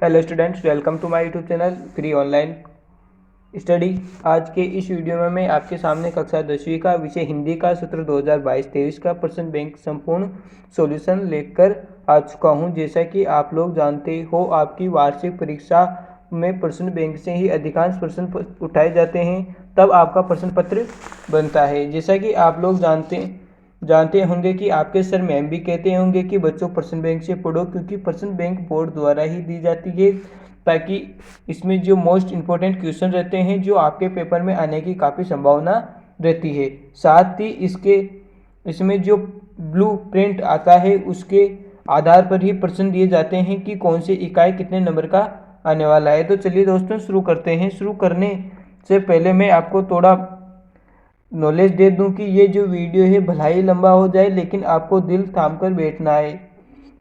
Hello students, welcome to my YouTube channel free online study. आज के इस video में मैं आपके सामने कक्षा 10वीं का विषय हिंदी का सत्र 2022-23 का प्रश्न बैंक संपूर्ण सॉल्यूशन लेकर आ चुका हूं। जैसा कि आप लोग जानते हो, आपकी वार्षिक परीक्षा में प्रश्न बैंक से ही अधिकांश प्रश्न उठाए जाते हैं, तब आपका प्रश्न पत्र बनता है। जैसा कि आप लोग जानते होंगे कि आपके सर मैम भी कहते होंगे कि बच्चों प्रश्न बैंक से पढ़ो, क्योंकि प्रश्न बैंक बोर्ड द्वारा ही दी जाती है, ताकि इसमें जो मोस्ट इम्पोर्टेंट क्वेश्चन रहते हैं जो आपके पेपर में आने की काफ़ी संभावना रहती है। साथ ही इसमें जो ब्लू प्रिंट आता है उसके आधार पर ही प्रश्न दिए जाते हैं कि कौन सी इकाई कितने नंबर का आने वाला है। तो चलिए दोस्तों शुरू करते हैं। शुरू करने से पहले मैं आपको थोड़ा नॉलेज दे दूं कि ये जो वीडियो है भला ही लंबा हो जाए, लेकिन आपको दिल थाम कर बैठना है।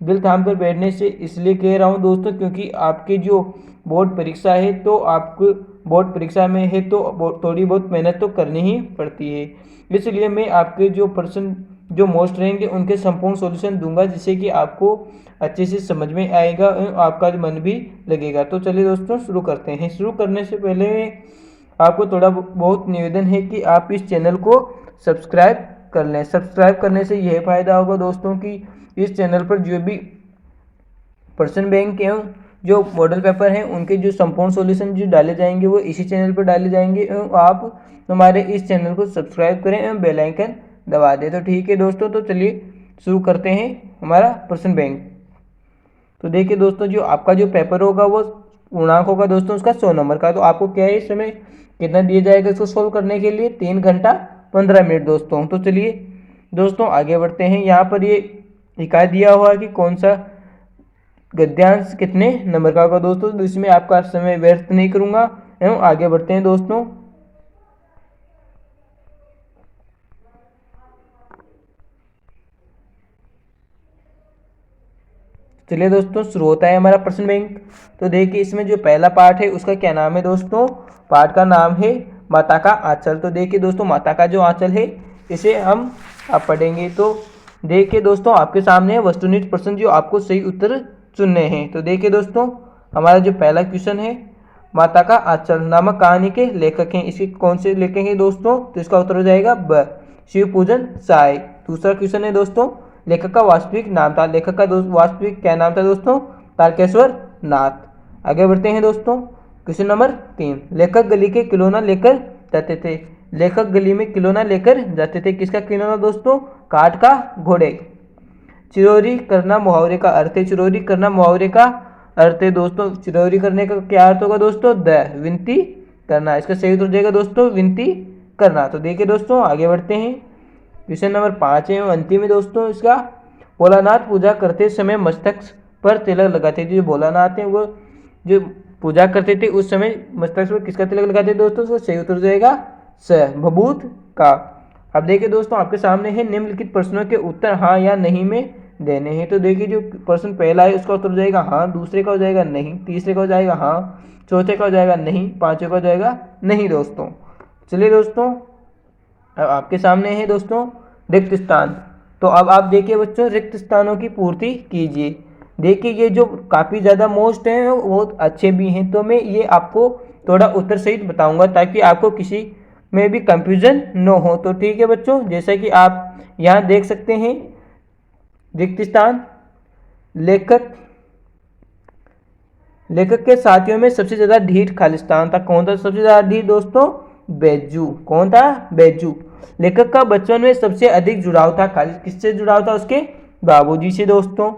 दिल थाम कर बैठने से इसलिए कह रहा हूं दोस्तों, क्योंकि आपकी जो बोर्ड परीक्षा है तो आपको बोर्ड परीक्षा में है तो थोड़ी बहुत मेहनत तो करनी ही पड़ती है। इसलिए मैं आपके जो प्रश्न जो मोस्ट रहेंगे उनके संपूर्ण सॉल्यूशन दूंगा, जिससे कि आपको अच्छे से समझ में आएगा और आपका मन भी लगेगा। तो चलिए दोस्तों शुरू करते हैं। शुरू करने से पहले आपको थोड़ा बहुत निवेदन है कि आप इस चैनल को सब्सक्राइब कर लें। सब्सक्राइब करने से यह फ़ायदा होगा दोस्तों कि इस चैनल पर जो भी प्रश्न बैंक एवं जो मॉडल पेपर हैं उनके जो संपूर्ण सॉल्यूशन जो डाले जाएंगे वो इसी चैनल पर डाले जाएंगे, एवं आप हमारे इस चैनल को सब्सक्राइब करें एवं बेल आइकन दबा दें। तो ठीक है दोस्तों, तो चलिए शुरू करते हैं हमारा प्रश्न बैंक। तो देखिए दोस्तों, जो आपका जो पेपर होगा वो पूर्णांक होगा दोस्तों उसका 100 नंबर का। तो आपको क्या है, इस समय कितना दिया जाएगा इसको सोल्व करने के लिए? 3 घंटा 15 मिनट दोस्तों। तो चलिए दोस्तों आगे बढ़ते हैं। यहाँ पर ये इकाई दिया हुआ है कि कौन सा गद्यांश कितने नंबर का होगा दोस्तों। तो इसमें आपका समय व्यर्थ नहीं करूँगा एवं आगे बढ़ते हैं दोस्तों। चलिए दोस्तों शुरू होता है हमारा प्रश्न बैंक। तो देखिए इसमें जो पहला पार्ट है उसका क्या नाम है दोस्तों? पार्ट का नाम है माता का आंचल। तो देखिए दोस्तों, माता का जो आंचल है इसे हम अब पढ़ेंगे। तो देखिए दोस्तों, आपके सामने वस्तुनिष्ठ प्रश्न जो आपको सही उत्तर चुनने हैं। तो देखिए दोस्तों, हमारा जो पहला क्वेश्चन है, माता का आंचल नामक कहानी के लेखक हैं। इसके कौन से लेखक हैं दोस्तों? तो इसका उत्तर हो जाएगा ब शिव पूजन साय। दूसरा क्वेश्चन है दोस्तों, लेखक का वास्तविक नाम था। लेखक का वास्तविक क्या नाम था दोस्तों? तारकेश्वर नाथ। आगे बढ़ते हैं दोस्तों। क्वेश्चन नंबर 3, लेखक गली के खिलौना लेकर जाते थे। लेखक गली में खिलौना लेकर जाते थे। किसका खिलौना दोस्तों? काठ का घोड़े। चिरौरी करना मुहावरे का अर्थ है। चिरौरी करना मुहावरे का अर्थ है दोस्तों। चिरौरी करने का क्या अर्थ होगा दोस्तों? विनती करना। इसका सही उत्तर हो जाएगा दोस्तों विनती करना। तो देखिए दोस्तों आगे बढ़ते हैं। क्वेश्चन नंबर 5 है अंतिम है दोस्तों इसका। भोलानाथ पूजा करते समय मस्तक पर तिलक लगाते थे। जो भोलानाथ हैं वो जो पूजा करते थे उस समय मस्तक पर किसका तिलक लगाते थे दोस्तों? उसका सही उत्तर हो जाएगा स भभूत का। अब देखिए दोस्तों, आपके सामने है निम्नलिखित प्रश्नों के उत्तर हाँ या नहीं में देने हैं। तो देखिए जो प्रश्न पहला है उसका उत्तर हो जाएगा हाँ, दूसरे का हो जाएगा नहीं, तीसरे का हो जाएगा हाँ, चौथे का हो जाएगा नहीं, पांचवे का हो जाएगा नहीं दोस्तों। चलिए दोस्तों, अब आपके सामने है दोस्तों रिक्त स्थान। तो अब आप देखिए बच्चों, रिक्त स्थानों की पूर्ति कीजिए। देखिए ये जो काफ़ी ज़्यादा मोस्ट हैं वो अच्छे भी हैं, तो मैं ये आपको थोड़ा उत्तर सहित बताऊंगा ताकि आपको किसी में भी कंफ्यूजन न हो। तो ठीक है बच्चों, जैसा कि आप यहाँ देख सकते हैं, रिक्त स्थान लेखक के साथियों में सबसे ज़्यादा ढीठ खालिस्तान था। कौन था सबसे ज़्यादा ढीठ दोस्तों? बैजू। कौन था? बैजू। लेखक का बचपन में सबसे अधिक जुड़ाव था किससे जुड़ाव था? उसके बाबूजी से दोस्तों।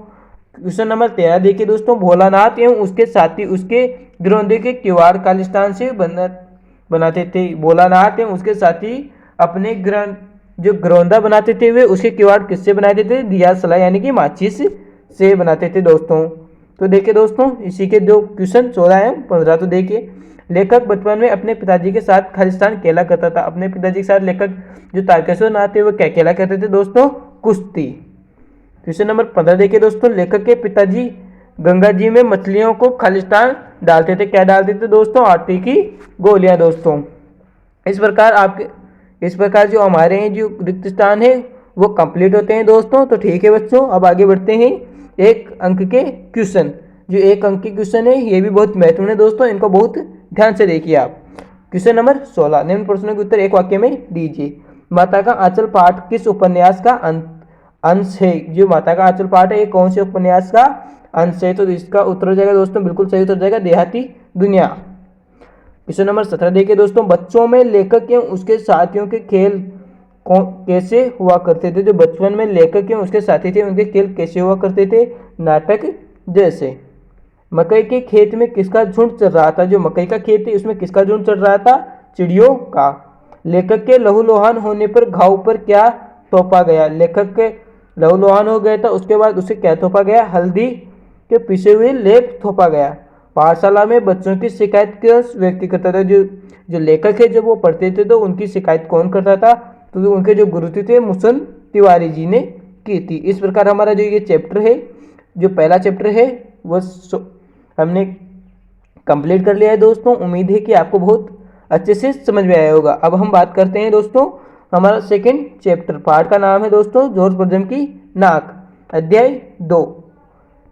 क्वेश्चन नंबर 13 देखिए दोस्तों, भोलानाथ एवं उसके साथी उसके गिरोंदे के किवाड़ खालिस्तान से बनाते थे। भोलानाथ एवं उसके साथी अपने जो घरौंदा बनाते थे वे उसके किवाड़ किससे बनाते थे? दिया सलाई यानी कि माचिस से बनाते थे दोस्तों। तो देखिए दोस्तों, इसी के दो क्वेश्चन 14 एवं 15। तो देखिए, लेखक बचपन में अपने पिताजी के साथ खालिस्तान खेला करता था। अपने पिताजी के साथ लेखक जो तारकेश्वर नाथ थे वो क्या खेला करते थे दोस्तों? कुश्ती। क्वेश्चन नंबर 15 देखिए दोस्तों, लेखक के पिताजी गंगा जी में मछलियों को खालिस्तान डालते थे। क्या डालते थे दोस्तों? आटे की गोलियां दोस्तों। इस प्रकार जो हमारे हैं जो रिक्त स्थान है वो कंप्लीट होते हैं दोस्तों। तो ठीक है बच्चों, अब आगे बढ़ते हैं एक अंक के क्वेश्चन जो 1 अंक की क्वेश्चन है ये भी बहुत महत्वपूर्ण है दोस्तों, इनको बहुत ध्यान से देखिए आप। क्वेश्चन नंबर 16, निम्न प्रश्नों के उत्तर एक वाक्य में दीजिए। माता का आंचल पाठ किस उपन्यास का अंश है? जो माता का आंचल पाठ है ये कौन से उपन्यास का अंश है? तो इसका उत्तर हो जाएगा दोस्तों, बिल्कुल सही उत्तर जाएगा, देहाती दुनिया। क्वेश्चन नंबर 17 देखिए दोस्तों, बच्चों में लेखक एवं उसके साथियों के खेल कैसे हुआ करते थे? जो बचपन में लेखक एवं उसके साथी थे उनके खेल कैसे हुआ करते थे? नाटक जैसे। मकई के खेत में किसका झुंड चल रहा था? जो मकई का खेत है उसमें किसका झुंड चल रहा था? चिड़ियों का। लेखक के लहूलुहान होने पर घाव पर क्या थोपा गया? लेखक के लहूलुहान हो गया था, उसके बाद उसे क्या थोपा गया? हल्दी के पिसे हुए लेप थोपा गया। पाठशाला में बच्चों की शिकायत किस व्यक्ति करता था? जो लेखक है जब वो पढ़ते थे तो उनकी शिकायत कौन करता था? तो उनके जो गुरु थे मुसन तिवारी जी ने की थी। इस प्रकार हमारा जो ये चैप्टर है, जो पहला चैप्टर है वो हमने कंप्लीट कर लिया है दोस्तों। उम्मीद है कि आपको बहुत अच्छे से समझ में आया होगा। अब हम बात करते हैं दोस्तों, हमारा सेकंड चैप्टर पाठ का नाम है दोस्तों जॉर्ज पर्जम की नाक, अध्याय 2।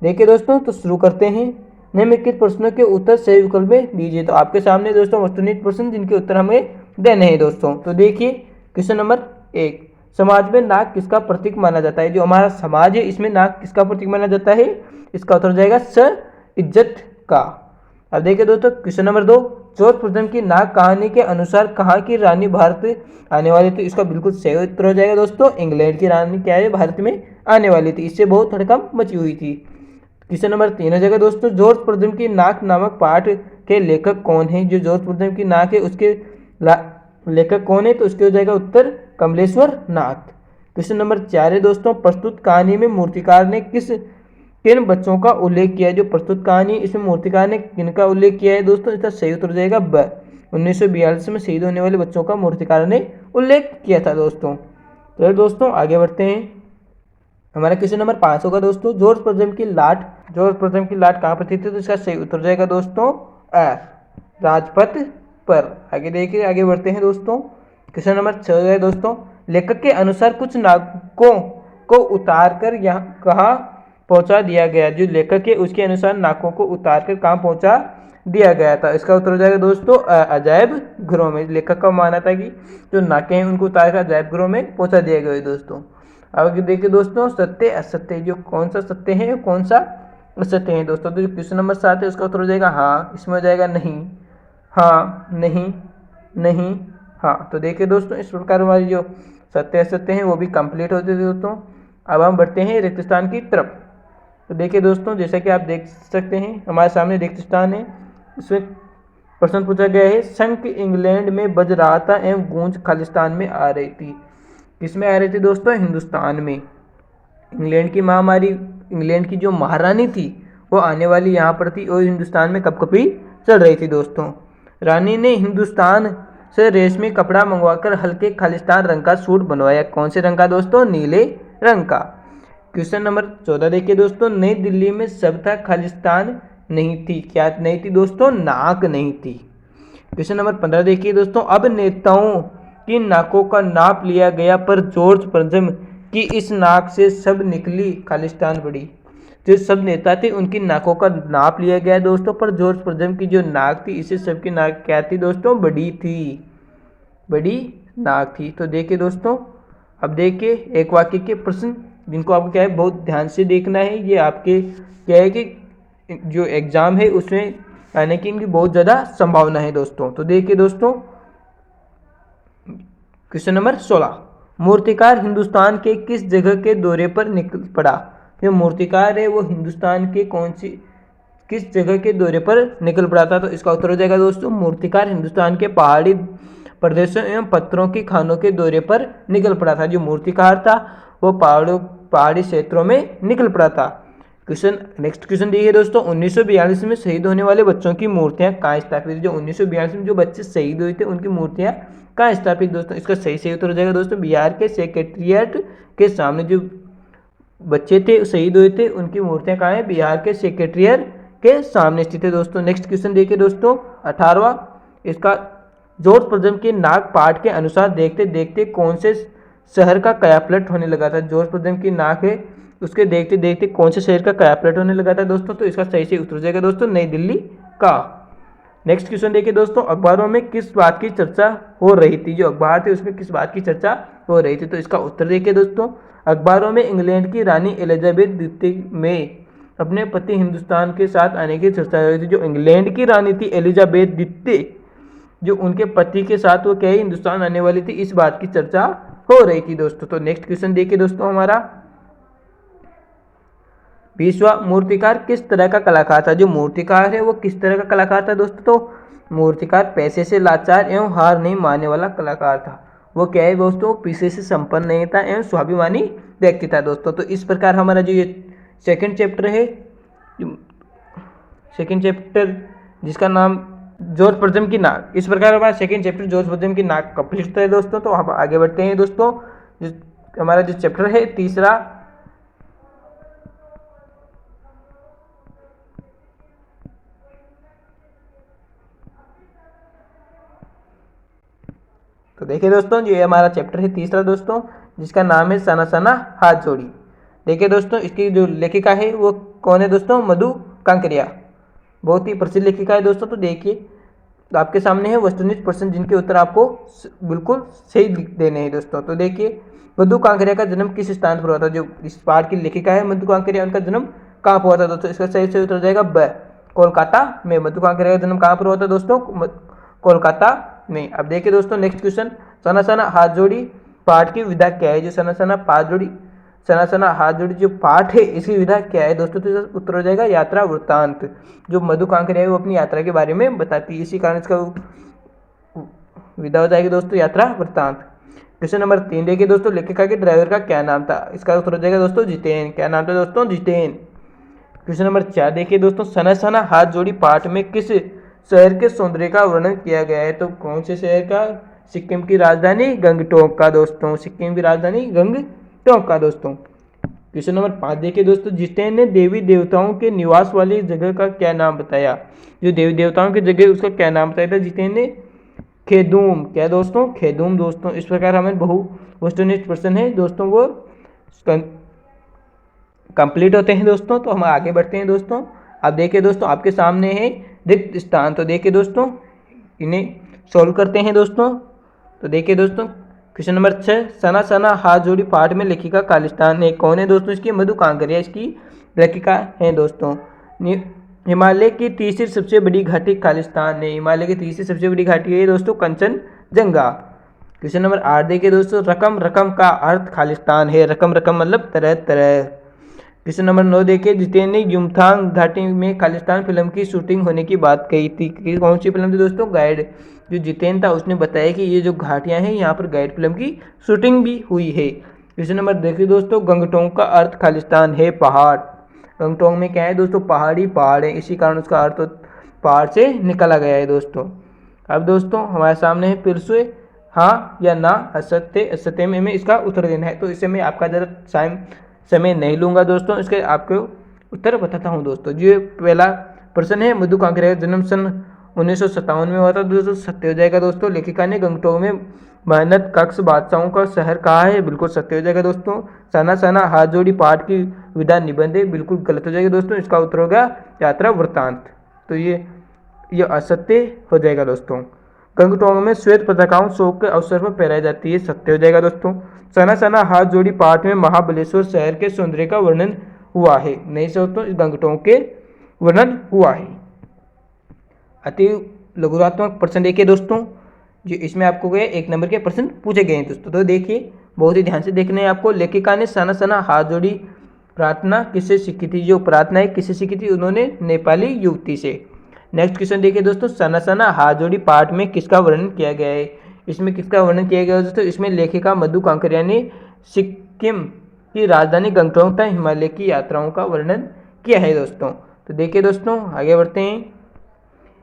देखिए दोस्तों, तो शुरू करते हैं। निम्नलिखित प्रश्नों के उत्तर सही विकल्प में दीजिए। तो आपके सामने दोस्तों वस्तुनिष्ठ प्रश्न जिनके उत्तर हमें देने हैं दोस्तों। तो देखिए क्वेश्चन नंबर 1, समाज में नाक किसका प्रतीक माना जाता है? जो हमारा समाज है इसमें नाक किसका प्रतीक माना जाता है? इसका उत्तर हो जाएगा स इज्जत का। अब देखिए दोस्तों क्वेश्चन नंबर 2, जॉर्ज पर्जम की नाक कहानी के अनुसार कहाँ की रानी भारत आने वाली थी? इसका बिल्कुल सही उत्तर हो जाएगा दोस्तों, इंग्लैंड की रानी क्या है, भारत में आने वाली थी। इससे बहुत हड़कंप मची हुई थी। क्वेश्चन नंबर 3 हो जाएगा दोस्तों, जॉर्ज पर्जम की नाक नामक पाठ के लेखक कौन है? जो जॉर्ज पर्जम की नाक है उसके लेखक कौन है? तो उसके हो जाएगा उत्तर कमलेश्वर नाथ। क्वेश्चन नंबर 4 है दोस्तों, प्रस्तुत कहानी में मूर्तिकार ने किन बच्चों का उल्लेख किया है? जो प्रस्तुत कहानी इसमें मूर्तिकार ने किनका उल्लेख किया है दोस्तों? इसका सही उत्तर हो जाएगा ब 1942 में शहीद होने वाले बच्चों का मूर्तिकार ने उल्लेख किया था दोस्तों। तो दोस्तों आगे बढ़ते हैं। हमारा क्वेश्चन नंबर 5 होगा दोस्तों, जॉर्ज पर्जम की लाट कहाँ पर थी? तो इसका सही उत्तर जाएगा दोस्तों राजपथ पर। आगे देखिए, आगे बढ़ते हैं दोस्तों। क्वेश्चन नंबर 6 है दोस्तों, लेखक के अनुसार कुछ नाकों को उतार कर यहाँ कहाँ पहुँचा दिया गया? जो लेखक है उसके अनुसार नाकों को उतार कर कहाँ पहुँचा दिया गया था? इसका उत्तर हो जाएगा दोस्तों अजायब घरों में। लेखक का मानना था कि जो नाके हैं उनको उतार कर अजायब घरों में पहुँचा दिया गया दोस्तों। अब देखिए दोस्तों, सत्य असत्य, जो कौन सा सत्य है कौन सा असत्य है दोस्तों? तो जो क्वेश्चन नंबर 7 है उसका उत्तर हो जाएगा हाँ, इसमें हो जाएगा नहीं, हाँ, नहीं, नहीं, हाँ। तो देखिए दोस्तों, इस प्रकार हमारी जो सत्य असत्य हैं वो भी कंप्लीट होते थे दोस्तों। अब हम बढ़ते हैं रिक्त स्थान की तरफ। तो देखिए दोस्तों, जैसा कि आप देख सकते हैं हमारे सामने रिक्त स्थान है। इसमें प्रश्न पूछा गया है, शंख इंग्लैंड में बज रहा था एवं गूंज खालिस्तान में आ रही थी। किसमें आ रही थी दोस्तों? हिंदुस्तान में। इंग्लैंड की जो महारानी थी वो आने वाली यहाँ पर थी और हिंदुस्तान में कपकपी चल रही थी दोस्तों। रानी ने हिंदुस्तान से रेशमी कपड़ा मंगवाकर हल्के खालिस्तान रंग का सूट बनवाया। कौन से रंग का दोस्तों? नीले रंग का। क्वेश्चन नंबर 14 देखिए दोस्तों, नई दिल्ली में सब था खालिस्तान नहीं थी। क्या नहीं थी दोस्तों? नाक नहीं थी। क्वेश्चन नंबर 15 देखिए दोस्तों, अब नेताओं की नाकों का नाप लिया गया पर जॉर्ज पर्जम की इस नाक से सब निकली खालिस्तान बड़ी। जो सब नेता थे उनकी नाकों का नाप लिया गया दोस्तों, पर जॉर्ज पर्जम की जो नाक थी इससे सबकी नाक क्या थी दोस्तों? बड़ी थी, बड़ी नाक थी। तो देखिए दोस्तों, अब देखिए एक वाक्य के प्रश्न जिनको आपको क्या है बहुत ध्यान से देखना है। ये आपके क्या है कि जो एग्जाम है उसमें आने की इनकी बहुत ज़्यादा संभावना है दोस्तों। तो देखिए दोस्तों, क्वेश्चन नंबर 16, मूर्तिकार हिंदुस्तान के किस जगह के दौरे पर निकल पड़ा? जो मूर्तिकार है वो हिंदुस्तान के किस जगह के दौरे पर निकल पड़ा था? तो इसका उत्तर हो जाएगा दोस्तों, मूर्तिकार हिंदुस्तान के पहाड़ी प्रदेशों एवं पत्थरों की खानों के दौरे पर निकल पड़ा था। जो मूर्तिकार था वो पहाड़ी क्षेत्रों में निकल पड़ा था। नेक्स्ट क्वेश्चन देखिए दोस्तों, 1942 में शहीद होने वाले बच्चों की मूर्तियां कहाँ स्थापित? जो 1942 में जो बच्चे शहीद हुए थे उनकी मूर्तियां कहाँ स्थापित दोस्तों? इसका सही उत्तर हो जाएगा दोस्तों बिहार के सेक्रेटेरिएट के सामने। जो बच्चे थे शहीद हुए थे उनकी मूर्तियां कहाँ है? बिहार के सेक्रेटेरिएट के सामने स्थित है दोस्तों। नेक्स्ट क्वेश्चन देखिए दोस्तों 18वां, इसका जॉर्ज पर्जम के नाक पाठ के अनुसार देखते देखते कौन से शहर का कायापलट होने लगा था? जॉर्ज पर्जम की नाक है उसके देखते देखते कौन से शहर का कायापलट होने लगा था दोस्तों? तो इसका सही से उत्तर हो जाएगा दोस्तों नई दिल्ली का। नेक्स्ट क्वेश्चन देखिए दोस्तों, अखबारों में किस बात की चर्चा हो रही थी? जो अखबार थे उसमें किस बात की चर्चा हो रही थी? तो इसका उत्तर देखिए दोस्तों, अखबारों में इंग्लैंड की रानी एलिजाबेथ द्वितीय में अपने पति हिंदुस्तान के साथ आने की चर्चा हो रही थी। जो इंग्लैंड की रानी थी एलिजाबेथ द्वितीय, जो उनके पति के साथ वो क्या है हिंदुस्तान आने वाली थी, इस बात की चर्चा हो रही थी दोस्तों। तो नेक्स्ट क्वेश्चन देखिए दोस्तों हमारा, विश्वा मूर्तिकार किस तरह का कलाकार था? जो मूर्तिकार है वो किस तरह का कलाकार था दोस्तों? तो मूर्तिकार पैसे से लाचार एवं हार नहीं मानने वाला कलाकार था। वो क्या है दोस्तों? पैसे से संपन्न नहीं था एवं स्वाभिमानी व्यक्ति था दोस्तों। तो इस प्रकार हमारा जो ये सेकंड चैप्टर है, सेकंड चैप्टर जिसका नाम जॉर्ज पर्जम की नाक, इस प्रकार हमारा सेकंड चैप्टर जॉर्ज पर्जम की नाक कंप्लीट होता है दोस्तों। तो हम आगे बढ़ते हैं दोस्तों, हमारा जो चैप्टर है तीसरा, तो देखिए दोस्तों ये हमारा चैप्टर है तीसरा दोस्तों, जिसका नाम है सना सना हाथ जोड़ी। देखिए दोस्तों इसकी जो लेखिका है वो कौन है दोस्तों? मधु कांकरिया, बहुत ही प्रसिद्ध लेखिका है दोस्तों। तो देखिए तो आपके सामने है वस्तुनिष्ठ प्रश्न जिनके उत्तर आपको बिल्कुल सही देने हैं दोस्तों। तो देखिए मधु कांकरिया का जन्म किस स्थान पर हुआ था? जो इस पाठ की लेखिका है मधु कांकरिया, उनका जन्म कहाँ पर हुआ था दोस्तों? इसका सही से उत्तर हो जाएगा ब, कोलकाता में। मधु कांकरिया का जन्म कहाँ पर हुआ था दोस्तों? कोलकाता में। अब देखिए दोस्तों नेक्स्ट क्वेश्चन, सना सना हाथ जोड़ी पाठ की विधा क्या है? जो सना सना हाथ जोड़ी जो पाठ है इसकी विधा क्या है दोस्तों? तो उत्तर हो जाएगा यात्रा वृत्तांत। जो मधु कांकरिया है वो अपनी यात्रा के बारे में बताती है, इसी कारण इसका विधा हो जाएगी दोस्तों यात्रा वृत्तांत। क्वेश्चन नंबर 3 देखिए दोस्तों, लेखिका के ड्राइवर का क्या नाम था? इसका उत्तर हो जाएगा दोस्तों जितेन। क्या नाम था दोस्तों? जितेन। क्वेश्चन नंबर 4 देखिए दोस्तों, सना सना हाथ जोड़ी पाठ में किस शहर के सौंदर्य का वर्णन किया गया है? तो कौन से शहर का? सिक्किम की राजधानी गंगटोक का दोस्तों, सिक्किम की राजधानी गंगटोक का दोस्तों। क्वेश्चन नंबर 5 देखिए दोस्तों, जितेन ने देवी देवताओं के निवास वाली जगह का क्या नाम बताया? जो देवी देवताओं की जगह उसका क्या नाम बताया था जितेन ने? खेदूम। क्या दोस्तों? खेदूम दोस्तों। इस प्रकार हमें बहु वस्तुनिष्ठ प्रश्न है दोस्तों वो कंप्लीट होते हैं दोस्तों। तो हम आगे बढ़ते हैं दोस्तों। अब देखिए दोस्तों आपके सामने है रिक्त स्थान, तो देखिए दोस्तों इन्हें सॉल्व करते हैं दोस्तों। तो देखिए दोस्तों क्वेश्चन नंबर 6, सना सना हाथ जोड़ी पाठ में लेखिका खालिस्तान है कौन है दोस्तों? इसकी मधु कांकरिया इसकी लेखिका है दोस्तों। हिमालय की तीसरी सबसे बड़ी घाटी खालिस्तान है, हिमालय की तीसरी सबसे बड़ी घाटी है दोस्तों कंचनजंगा। क्वेश्चन नंबर 8 देखिए दोस्तों, रकम रकम का अर्थ खालिस्तान है, रकम रकम मतलब तरह तरह। क्वेश्चन नंबर 9 देखिए, जितेन ने युमथांग घाटी में खालिस्तान फिल्म की शूटिंग होने की बात कही थी। कौन सी फिल्म थी दोस्तों? गाइड। जो जितेन था उसने बताया कि ये जो घाटियां हैं यहाँ पर गाइड फिल्म की शूटिंग भी हुई है। क्वेश्चन नंबर देखिए दोस्तों, गंगटोक का अर्थ खालिस्तान है पहाड़। गंगटोक में क्या है दोस्तों? पहाड़ी पहाड़ है, इसी कारण उसका अर्थ पहाड़ से निकाला गया है दोस्तों। अब दोस्तों हमारे सामने है फिर से हाँ या ना, असत्य असत्य में हमें इसका उत्तर देना है। तो इससे मैं आपका ज़रा समय नहीं लूँगा दोस्तों, इसके आपको उत्तर बताता हूँ दोस्तों। जो पहला प्रश्न है, मधु कांकरिया का जन्म सन 1957 में हुआ था दोस्तों, सत्य हो जाएगा दोस्तों। लेखिका ने गंगटोक में मेहनत कक्ष बादशाहों का शहर कहा है, बिल्कुल सत्य हो जाएगा दोस्तों। सना सना हाथ जोड़ी पाठ की विधा निबंध है, बिल्कुल गलत हो जाएगा दोस्तों। इसका उत्तर होगा यात्रा वृत्तांत, तो ये असत्य हो जाएगा दोस्तों। गंगटोक में श्वेत पताकाओं शोक के अवसर पर फहराई जाती है, सत्य हो जाएगा दोस्तों। सना सना हाथ जोड़ी पाठ में महाबलेश्वर शहर के सौंदर्य का वर्णन हुआ है, नहीं दोस्तों गंगटोक के वर्णन हुआ है। अति लघुरात्मक प्रश्न देखिए दोस्तों, जो इसमें आपको गए 1 नंबर के प्रश्न पूछे गए हैं दोस्तों। तो देखिए बहुत ही ध्यान से देखने हैं आपको। लेखिका ने सना सना हाथ जोड़ी प्रार्थना किससे सीखी थी? जो प्रार्थना है किससे सीखी थी? उन्होंने नेपाली युवती से। नेक्स्ट क्वेश्चन देखिए दोस्तों, सना सना हाथ जोड़ी पाठ में किसका वर्णन किया गया है? इसमें किसका वर्णन किया गया है दोस्तों? इसमें लेखिका मधु कांकरिया ने सिक्किम की राजधानी गंगटोक तक हिमालय की यात्राओं का वर्णन किया है दोस्तों। तो देखिए दोस्तों आगे बढ़ते हैं।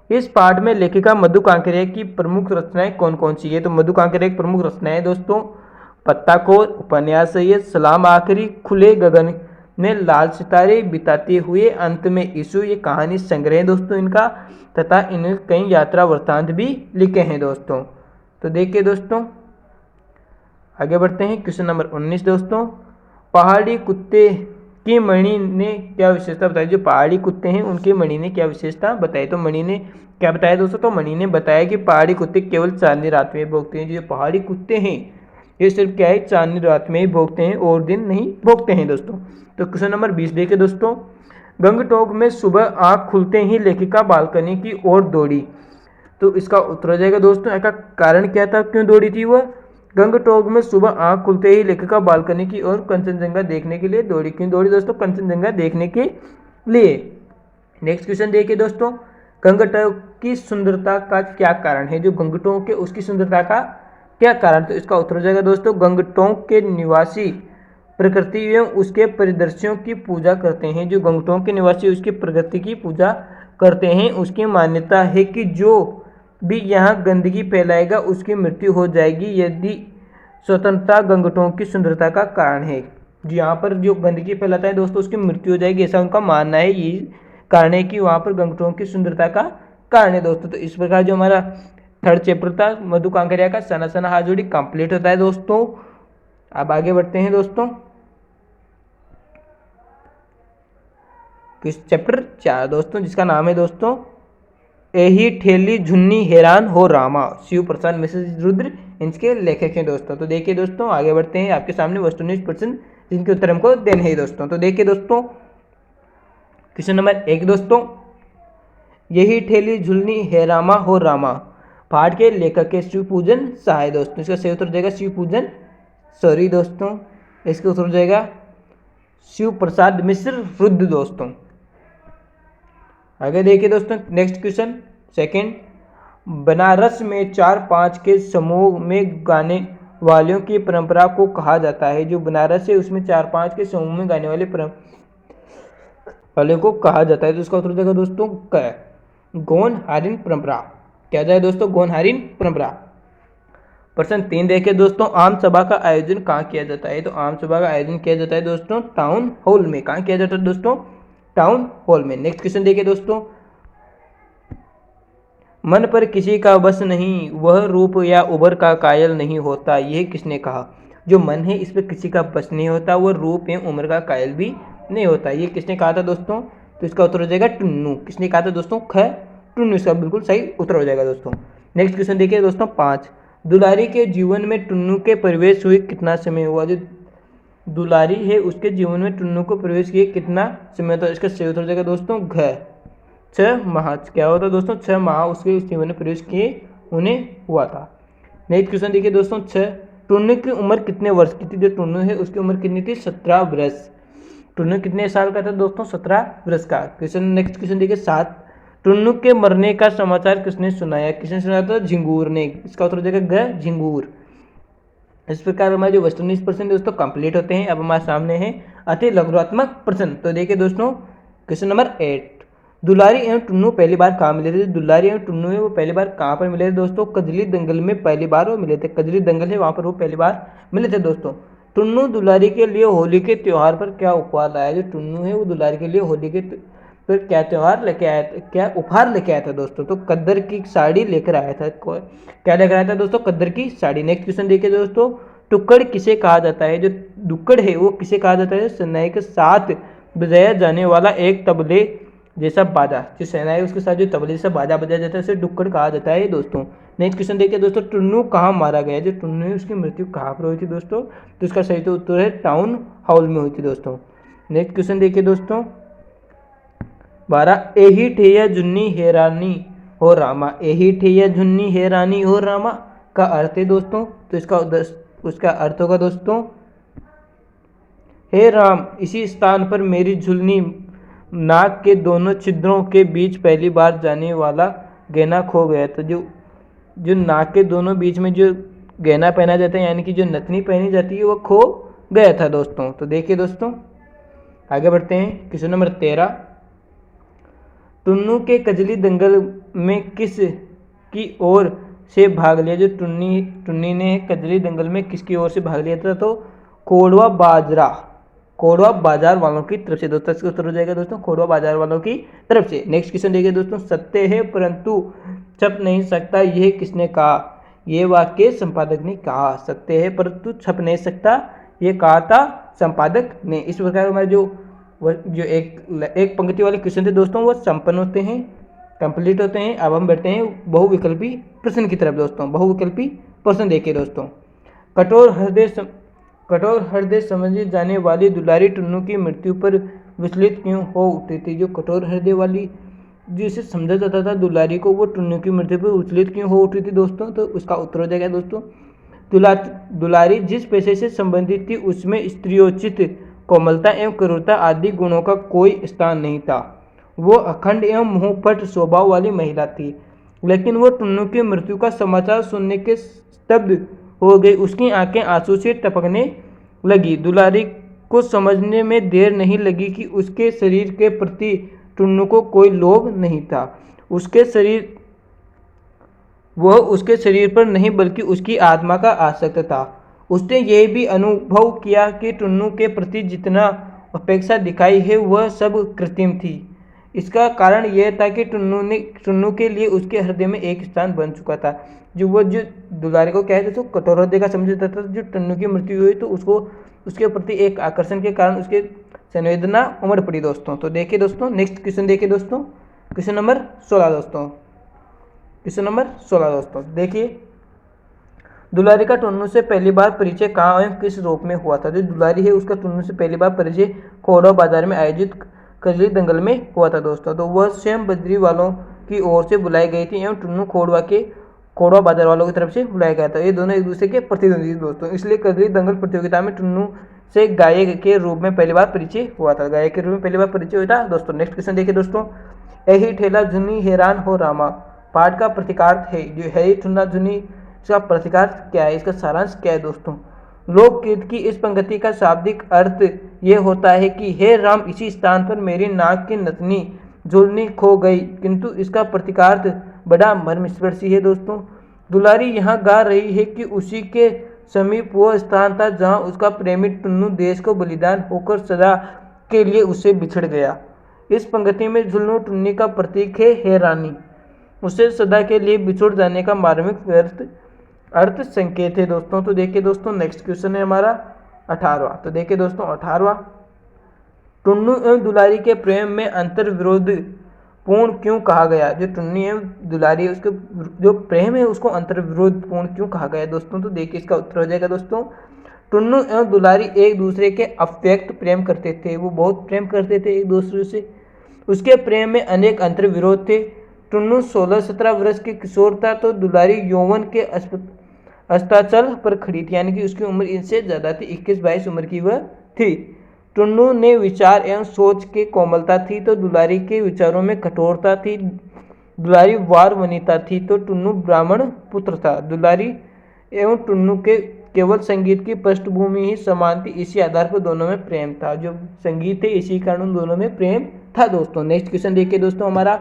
इस पाठ में लेखिका मधु कांकरिया की प्रमुख रचनाएं कौन कौन सी है? तो मधु कांकरिया की प्रमुख रचनाएं दोस्तों पत्ताखोर, उपन्यास सैयद, सलाम आखिरी, खुले गगन में लाल सितारे, बिताते हुए अंत में यीशु, ये कहानी संग्रह दोस्तों इनका, तथा इन्हें कई यात्रा वृत्तांत भी लिखे हैं दोस्तों। तो देखिए दोस्तों आगे बढ़ते हैं। क्वेश्चन नंबर 19 दोस्तों, पहाड़ी कुत्ते कि मणि ने क्या विशेषता बताई, जो पहाड़ी कुत्ते हैं उनके मणि ने क्या विशेषता बताई। तो मणि ने क्या बताया दोस्तों, तो मणि ने बताया कि पहाड़ी कुत्ते केवल चांदनी रात में भौंकते हैं। जो पहाड़ी कुत्ते हैं ये सिर्फ क्या है, चांदनी रात में ही भौंकते हैं और दिन नहीं भौंकते हैं दोस्तों। तो क्वेश्चन नंबर 20 देखिए दोस्तों, गंगटोक में सुबह आँख खुलते ही लेखिका बालकनी की ओर दौड़ी। तो इसका उत्तर हो जाएगा दोस्तों, इसका कारण क्या था, क्यों दौड़ी थी वह। गंगटोक में सुबह आँख खुलते ही लेखिका बालकनी की ओर कंचनजंगा देखने के लिए दौड़ी। क्यों दौड़ी दोस्तों, कंचनजंगा देखने के लिए। नेक्स्ट क्वेश्चन देखिए दोस्तों, गंगटोक की सुंदरता का क्या कारण है। जो गंगटोक है उसकी सुंदरता का क्या कारण, तो इसका उत्तर हो जाएगा दोस्तों, गंगटोक के निवासी प्रकृति एवं उसके परिदृश्यों की पूजा करते हैं। जो गंगटोक के निवासी उसकी प्रकृति की पूजा करते हैं। उसकी मान्यता है कि जो भी यहाँ गंदगी फैलाएगा उसकी मृत्यु हो जाएगी। यदि स्वतंत्रता गंगटोक की सुंदरता का कारण है, जो यहाँ पर जो गंदगी फैलाता है दोस्तों उसकी मृत्यु हो जाएगी, ऐसा उनका मानना है। ये कारण है कि वहाँ पर गंगटोक की सुंदरता का कारण है दोस्तों। तो इस प्रकार जो हमारा थर्ड चैप्टर था मधु कांकरिया का सना सना हाथ जोड़ी कंप्लीट होता है दोस्तों। अब आगे बढ़ते हैं दोस्तों, किस चैप्टर 4 दोस्तों, जिसका नाम है दोस्तों एही ठेली झुन्नी हैरान हो रामा। शिव प्रसाद मिश्र रुद्र इनके लेखक हैं दोस्तों। तो देखिए दोस्तों आगे बढ़ते हैं, आपके सामने वस्तुनिष्ठ प्रश्न जिनके उत्तर हमको देने हैं दोस्तों। तो देखिए दोस्तों क्वेश्चन नंबर 1 दोस्तों, यही ठेली झुलनी है रामा हो रामा पाठ के लेखक के शिव पूजन शाह है दोस्तों। इसका सही उत्तर हो जाएगा शिव पूजन, सॉरी दोस्तों, इसका उत्तर हो जाएगा शिव प्रसाद मिश्र रुद्र दोस्तों। आगे देखिए दोस्तों नेक्स्ट क्वेश्चन सेकंड, बनारस में 4-5 के समूह में गाने वालों की परंपरा को कहा जाता है। जो बनारस है उसमें 4-5 के समूह में गाने वाले को कहा जाता है। तो इसका उत्तर देगा दोस्तों गौन हारिन परंपरा। क्या जाए दोस्तों, गौन हारिन परंपरा। प्रश्न 3 देखिए दोस्तों, आम सभा का आयोजन कहाँ किया जाता है। तो आम सभा का आयोजन किया जाता है दोस्तों टाउन हॉल में। कहाँ किया जाता है दोस्तों, टाउन हॉल में। नेक्स्ट क्वेश्चन देखिए दोस्तों, मन पर किसी का बस नहीं, वह रूप या उभर का कायल नहीं होता, यह किसने कहा। जो मन है इस पर किसी का बस नहीं होता, वह रूप या उम्र का कायल भी नहीं होता, ये किसने कहा था दोस्तों। तो इसका उत्तर हो जाएगा टुन्नू। किसने कहा था दोस्तों, टुन्नू इसका बिल्कुल सही उत्तर हो जाएगा दोस्तों। नेक्स्ट क्वेश्चन देखिए दोस्तों 5, दुलारी के जीवन में टुन्नू के प्रवेश हुए कितना समय हुआ। जो दुलारी है उसके जीवन में टुन्नू को प्रवेश किए कितना समय होता है। इसका सही उत्तर हो जाएगा दोस्तों 6 माह। क्या होता है दोस्तों, 6 माह उसके जीवन में प्रवेश किए उन्हें हुआ था। नेक्स्ट क्वेश्चन देखिए दोस्तों 6, टुन्नू की उम्र कितने वर्ष की थी। जो टुन्नू है उसकी उम्र कितनी थी, 17 वर्ष। टुन्नू कितने साल का था दोस्तों, 17 वर्ष का। क्वेश्चन नेक्स्ट क्वेश्चन देखिए 7, टुन्नू के मरने का समाचार किसने सुनाया। किसने सुनाया था, झिंगूर ने। इसका उत्तर हो जाएगा झिंगूर। इस प्रकार हमारे जो वस्तुनिष्ठ प्रश्न दोस्तों कंप्लीट होते हैं। अब हमारे सामने है अति लघुत्मक प्रश्न। तो देखिए दोस्तों क्वेश्चन नंबर 8, दुलारी एवं टुन्नू पहली बार कहाँ मिले थे। दुलारी एवं टुन्नू है वो पहली बार कहाँ पर मिले थे दोस्तों, कजली दंगल में पहली बार वो मिले थे। कजली दंगल है वहाँ पर वो पहली बार मिले थे दोस्तों। टुन्नू दुलारी के लिए होली के त्यौहार पर क्या उपहार लाया। जो टुन्नू है वो दुलारी के लिए होली के पर क्या त्यौहार लेके आया था, क्या उपहार लेके आया था दोस्तों। तो कद्दर की साड़ी लेकर आया था। क्या लेकर आया था दोस्तों, कद्दर की साड़ी। नेक्स्ट क्वेश्चन देखिए दोस्तों, टुक्कड़ किसे कहा जाता है। जो टुक्कड़ है वो किसे कहा जाता है, शहनाई के साथ बजाया जाने वाला एक तबले जैसा बाजा। जो शहनाई उसके साथ जो तबले जैसा बाजा बजाया जाता है उसे टुक्कड़ कहा जाता है दोस्तों। नेक्स्ट क्वेश्चन देखिए दोस्तों, टुन्नू कहाँ मारा गया। जो टुन्नू है उसकी मृत्यु कहाँ पर हुई थी दोस्तों। तो इसका सही तो उत्तर है टाउन हॉल में हुई थी दोस्तों। नेक्स्ट क्वेश्चन देखिए दोस्तों 12, एही ठेया जुन्नी हैरानी हो रामा। एही ठेया जुन्नी हैरानी हो रामा का अर्थ है दोस्तों। तो उसका अर्थ होगा दोस्तों, हे राम इसी स्थान पर मेरी झुलनी नाक के दोनों छिद्रों के बीच पहली बार जाने वाला गहना खो गया। तो जो नाक के दोनों बीच में जो गहना पहना जाता है यानी कि जो नथनी पहनी जाती है वो खो गया था दोस्तों। तो देखिए दोस्तों आगे बढ़ते हैं। क्वेश्चन नंबर 13, टुन्नू के कजली दंगल में किस की ओर से भाग लिया। जो टुन्नी ने कजली दंगल में किसकी ओर से भाग लिया था। तो कोडवा बाजार वालों की तरफ से दोस्तों। इसका उत्तर हो जाएगा दोस्तों कोडवा बाजार वालों की तरफ से। नेक्स्ट क्वेश्चन देखिए दोस्तों, सत्य है परंतु छप नहीं सकता, यह किसने कहा। यह वाक्य संपादक ने कहा। सत्य है परंतु छप नहीं सकता, ये कहा था संपादक ने। इस प्रकार हमारे जो वह जो एक पंक्ति वाले क्वेश्चन थे दोस्तों वो संपन्न होते हैं, कंप्लीट होते हैं। अब हम बैठते हैं बहुविकल्पी प्रश्न की तरफ दोस्तों। बहुविकल्पी प्रश्न देखिए दोस्तों। कठोर हृदय समझी जाने वाली दुलारी टुन्नू की मृत्यु पर विचलित क्यों हो उठी थी। जो कठोर हृदय वाली जिसे समझा जाता था दुलारी को, वो टुन्नू की मृत्यु पर विचलित क्यों हो उठी थी दोस्तों। तो उसका उत्तर हो जाएगा दोस्तों, दुलारी जिस पेशे से संबंधित थी उसमें स्त्रियोचित कोमलता एवं क्रूरता आदि गुणों का कोई स्थान नहीं था। वो अखंड एवं मुंहफट स्वभाव वाली महिला थी। लेकिन वो टुन्नू की मृत्यु का समाचार सुनने के स्तब्ध हो गई। उसकी आंखें आंसू से टपकने लगी। दुलारी को समझने में देर नहीं लगी कि उसके शरीर के प्रति टुन्नू को कोई लोभ नहीं था। वह उसके शरीर पर नहीं बल्कि उसकी आत्मा का आसक्त था। उसने यह भी अनुभव किया कि टुन्नू के प्रति जितना अपेक्षा दिखाई है वह सब कृत्रिम थी। इसका कारण यह था कि टुन्नू के लिए उसके हृदय में एक स्थान बन चुका था। जो दुलारी को कहते तो कठोर हृदय का समझा था। जो टुन्नू की मृत्यु हुई तो उसको उसके प्रति एक आकर्षण के कारण उसके संवेदना उमड़ पड़ी दोस्तों। तो देखिए दोस्तों नेक्स्ट क्वेश्चन देखिए दोस्तों, क्वेश्चन नंबर 16 दोस्तों। क्वेश्चन नंबर 16 दोस्तों देखिए, दुलारी का टुन्नू से पहली बार परिचय कहाँ एवं किस रूप में हुआ था। जो दुलारी है उसका टुन्नू से पहली बार परिचय खोड़वा बाजार में आयोजित कजली दंगल में हुआ था दोस्तों। तो वह स्वयं बद्री वालों की ओर से बुलाई गई थी एवं टुन्नू खोड़वा बाजार वालों की तरफ से बुलाया गया था। ये दोनों एक दूसरे के प्रतिद्वंदी दोस्तों, इसलिए कजली दंगल प्रतियोगिता में टुन्नू से गायक के रूप में पहली बार परिचय हुआ था। गायक के रूप में पहली बार परिचय हुआ था दोस्तों। नेक्स्ट क्वेश्चन देखिए दोस्तों, यही ठेला जुनी हैरान हो रामा पाठ का प्रतिकार्थ है। जो है ठुन्ना जुनी, इसका प्रतिकार्थ क्या है, इसका सारांश क्या है दोस्तों। लोकगीत की इस पंक्ति का शाब्दिक अर्थ ये होता है कि हे राम, इसी स्थान पर मेरी नाक की नथनी झुलनी खो गई। किंतु इसका प्रतिकार्थ बड़ा मर्मस्पर्शी है दोस्तों। दुलारी यहाँ गा रही है कि उसी के समीप वह स्थान था जहाँ उसका प्रेमी टुन्नू देश को बलिदान होकर सदा के लिए उससे बिछड़ गया। इस पंक्ति में झुलनू टुन्नी का प्रतीक है, हे रानी, उससे सदा के लिए बिछुड़ जाने का मार्मिक अर्थ संकेत है दोस्तों। तो देखिए दोस्तों नेक्स्ट क्वेश्चन है हमारा 18वां। तो देखिए दोस्तों 18वां, टुन्नू एवं दुलारी के प्रेम में अंतर विरोध पूर्ण क्यों कहा गया। जो टुन्नी एवं दुलारी है उसके जो प्रेम है उसको अंतर विरोध पूर्ण क्यों कहा गया दोस्तों। तो देखिए इसका उत्तर हो जाएगा दोस्तों, टुन्नू एवं दुलारी एक दूसरे के अव्यक्त प्रेम करते थे। वो बहुत प्रेम करते थे एक दूसरे से। उसके प्रेम में अनेक अंतर विरोध थे। टुन्नू 16-17 वर्ष के किशोर था तो दुलारी यौवन के अस्ताचल पर खड़ी थी, यानी कि उसकी उम्र इनसे ज़्यादा थी, 21-22 उम्र की वह थी। टुन्नू ने विचार एवं सोच के कोमलता थी तो दुलारी के विचारों में कठोरता थी। दुलारी वार वनिता थी तो टुन्नू ब्राह्मण पुत्र था। दुलारी एवं टुन्नू के केवल संगीत की पृष्ठभूमि ही समान थी, इसी आधार पर दोनों में प्रेम था। जो संगीत है इसी कारण दोनों में प्रेम था दोस्तों। नेक्स्ट क्वेश्चन देखिए दोस्तों हमारा,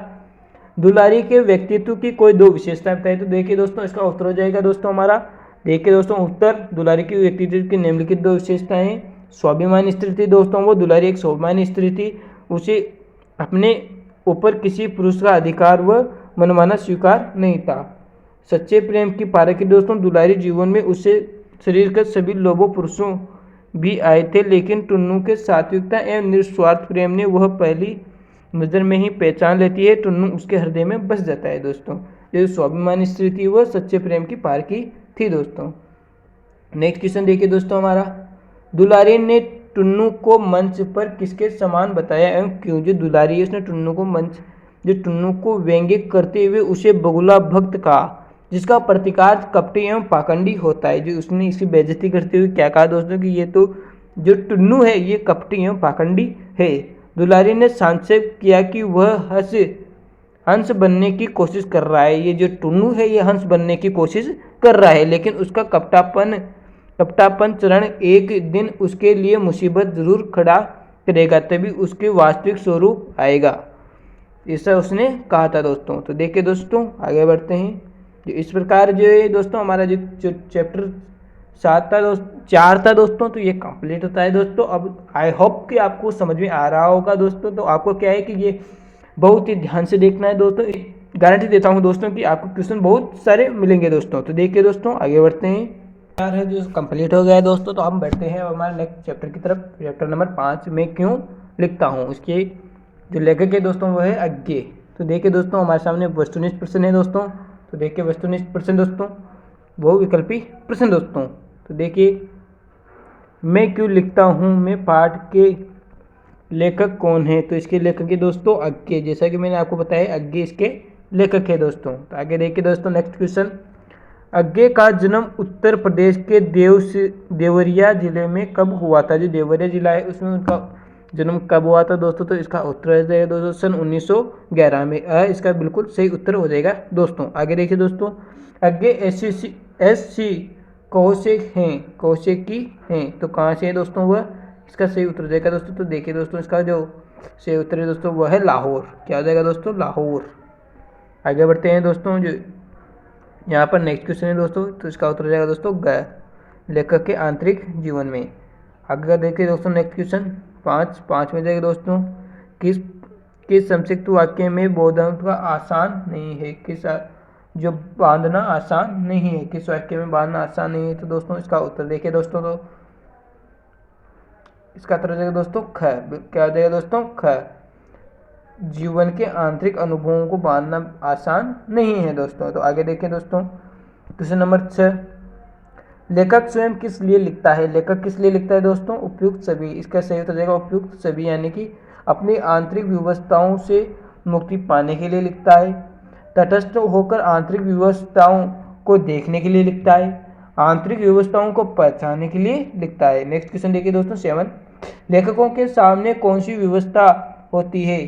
दुलारी के व्यक्तित्व की कोई दो विशेषताएं बताइए। तो देखिए दोस्तों इसका उत्तर हो जाएगा दोस्तों हमारा, देखिए दोस्तों उत्तर, दुलारी की व्यक्तित्व की निम्नलिखित दो विशेषताएं। स्वाभिमानी स्त्री थी दोस्तों, वो दुलारी एक स्वाभिमानी स्त्री थी। उसे अपने ऊपर किसी पुरुष का अधिकार व मनमाना स्वीकार नहीं था। सच्चे प्रेम की पारखी दोस्तों, दुलारी जीवन में उससे शरीर के सभी लोभों पुरुषों भी आए थे, लेकिन टुन्नू के सात्विकता एवं निस्वार्थ प्रेम ने वह पहली नज़र में ही पहचान लेती है। टुन्नू उसके हृदय में बस जाता है दोस्तों। जो स्वाभिमानी स्त्री थी वह सच्चे प्रेम की पारखी थी दोस्तों। नेक्स्ट क्वेश्चन देखिए दोस्तों हमारा, दुलारी ने टुन्नू को मंच पर किसके समान बताया एवं क्यों। जो दुलारी है उसने टुन्नू को व्यंग्य करते हुए उसे बगुला भक्त कहा, जिसका प्रतिकार कपटी एवं पाखंडी होता है। जो उसने इसकी बेइज्जती करते हुए क्या कहा दोस्तों कि ये तो जो टुन्नू है ये कपटी एवं पाखंडी है। दुलारी ने संक्षेप किया कि वह हंस बनने की कोशिश कर रहा है। ये जो टुन्नू है ये हंस बनने की कोशिश कर रहा है, लेकिन उसका कपटापन चरण एक दिन उसके लिए मुसीबत जरूर खड़ा करेगा, तभी उसके वास्तविक स्वरूप आएगा, ऐसा उसने कहा था दोस्तों। तो देखिए दोस्तों आगे बढ़ते हैं। जो इस प्रकार जो है दोस्तों हमारा जो चैप्टर 4 था दोस्तों, तो ये कंप्लीट होता है दोस्तों। अब आई होप कि आपको समझ में आ रहा होगा दोस्तों। तो आपको क्या है कि ये बहुत ही ध्यान से देखना है दोस्तों। गारंटी देता हूँ दोस्तों कि आपको क्वेश्चन बहुत सारे मिलेंगे दोस्तों। तो देखिए दोस्तों आगे बढ़ते हैं। यार है जो कंप्लीट हो गया है दोस्तों, तो हम बैठते हैं हमारे नेक्स्ट चैप्टर की तरफ, चैप्टर नंबर 5 में क्यों लिखता हूँ। इसके जो लेखक है दोस्तों वो है अज्ञे। तो देखिए दोस्तों हमारे सामने वस्तुनिष्ठ प्रश्न है दोस्तों। तो देखिए वस्तुनिष्ठ प्रश्न दोस्तों, बहुविकल्पी प्रश्न दोस्तों। तो देखिए, मैं क्यों लिखता हूँ मैं पाठ के लेखक कौन है? तो इसके लेखक है दोस्तों अज्ञे। जैसा कि मैंने आपको बताया अज्ञे इसके लेखक है दोस्तों। तो आगे देखिए दोस्तों नेक्स्ट क्वेश्चन, अज्ञे का जन्म उत्तर प्रदेश के देवरिया जिले में कब हुआ था? जो देवरिया जिला है उसमें उनका जन्म कब हुआ था दोस्तों? तो इसका उत्तर हो जाएगा दोस्तों सन 1911 में। इसका बिल्कुल सही उत्तर हो जाएगा दोस्तों। आगे देखिए दोस्तों, अज्ञे एससी कौशिकी हैं। तो कहाँ से है दोस्तों वह? इसका सही उत्तर हो जाएगा दोस्तों। तो देखिए दोस्तों इसका जो सही उत्तर है दोस्तों वह है लाहौर। क्या हो जाएगा दोस्तों? लाहौर। आगे बढ़ते हैं दोस्तों, जो यहाँ पर नेक्स्ट क्वेश्चन है दोस्तों। तो इसका उत्तर हो जाएगा दोस्तों ग, लेखक के आंतरिक जीवन में। आगे देखिए दोस्तों नेक्स्ट क्वेश्चन, पाँच में जाएगा दोस्तों, किस संक्षिप्त वाक्य में बांधना आसान नहीं है? जो बांधना आसान नहीं है, किस वाक्य में बांधना आसान नहीं है? तो दोस्तों इसका उत्तर देखिए दोस्तों, तो इसका उत्तर हो जाएगा दोस्तों ख। क्या हो जाएगा दोस्तों? ख, जीवन के आंतरिक अनुभवों को बांधना आसान नहीं है दोस्तों। तो आगे देखें दोस्तों, क्वेश्चन नंबर 6, लेखक स्वयं किस लिए लिखता है? लेखक किस लिए लिखता है दोस्तों? उपयुक्त सभी। इसका सही उत्तर जाएगा उपयुक्त सभी, यानी कि अपनी आंतरिक व्यवस्थाओं से मुक्ति पाने के लिए लिखता है, तटस्थ होकर आंतरिक व्यवस्थाओं को देखने के लिए लिखता है, आंतरिक व्यवस्थाओं को पहचानने के लिए लिखता है। नेक्स्ट क्वेश्चन देखिए दोस्तों 7, लेखकों के सामने कौन सी व्यवस्था होती है?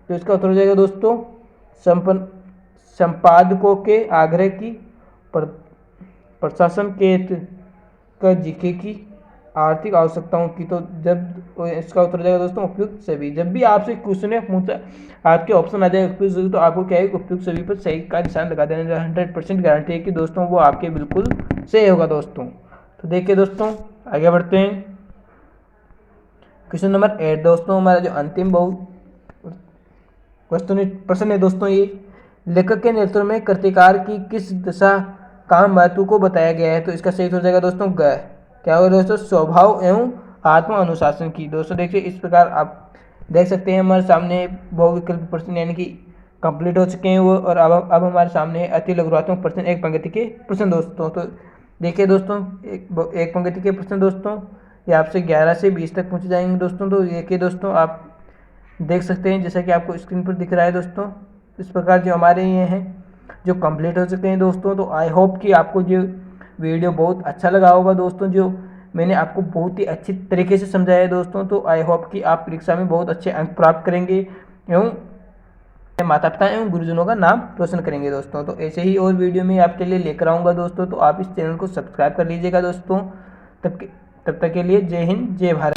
तो इसका उत्तर हो जाएगा दोस्तों संपादकों के आग्रह की, प्रशासन के का जीके की, आर्थिक आवश्यकताओं की। तो जब इसका उत्तर हो जाएगा दोस्तों उपयुक्त सभी। जब भी आपसे क्वेश्चन पूछा आपके ऑप्शन आ जाएगा उपयुक्त सभी, तो आपको क्या है उपयुक्त सभी पर सही का निशान लगा देना। 100% गारंटी है कि दोस्तों वो आपके बिल्कुल सही होगा दोस्तों। तो देखिए दोस्तों आगे बढ़ते हैं, क्वेश्चन नंबर 8 दोस्तों, हमारा जो अंतिम वस्तुनिष्ठ प्रश्न है दोस्तों ये, लेखक के नेतृत्व में कृतिकार की किस दशा काम महत्व को बताया गया है? तो इसका सही हो जाएगा दोस्तों ग। क्या होगा दोस्तों? स्वभाव एवं आत्म अनुशासन की। दोस्तों देखिए इस प्रकार आप देख सकते हैं हमारे सामने बहुविकल्प प्रश्न यानी कि कंप्लीट हो चुके हैं वो, और अब हमारे सामने अति लघुत्मक प्रश्न, एक पंक्ति के प्रश्न दोस्तों। तो देखिए दोस्तों एक पंक्ति के प्रश्न दोस्तों ये आपसे 11 से 20 तक पूछे जाएंगे दोस्तों। तो देखिए दोस्तों आप देख सकते हैं जैसा कि आपको स्क्रीन पर दिख रहा है दोस्तों, इस प्रकार जो हमारे ये हैं जो कंप्लीट हो चुके हैं दोस्तों। तो आई होप कि आपको जो वीडियो बहुत अच्छा लगा होगा दोस्तों, जो मैंने आपको बहुत ही अच्छी तरीके से समझाया है दोस्तों। तो आई होप कि आप परीक्षा में बहुत अच्छे अंक प्राप्त करेंगे एवं माता पिता एवं गुरुजनों का नाम रोशन करेंगे दोस्तों। तो ऐसे ही और वीडियो में आपके लिए लेकर आऊँगा दोस्तों। तो आप इस चैनल को सब्सक्राइब कर लीजिएगा दोस्तों। तब तक के लिए जय हिंद जय भारत।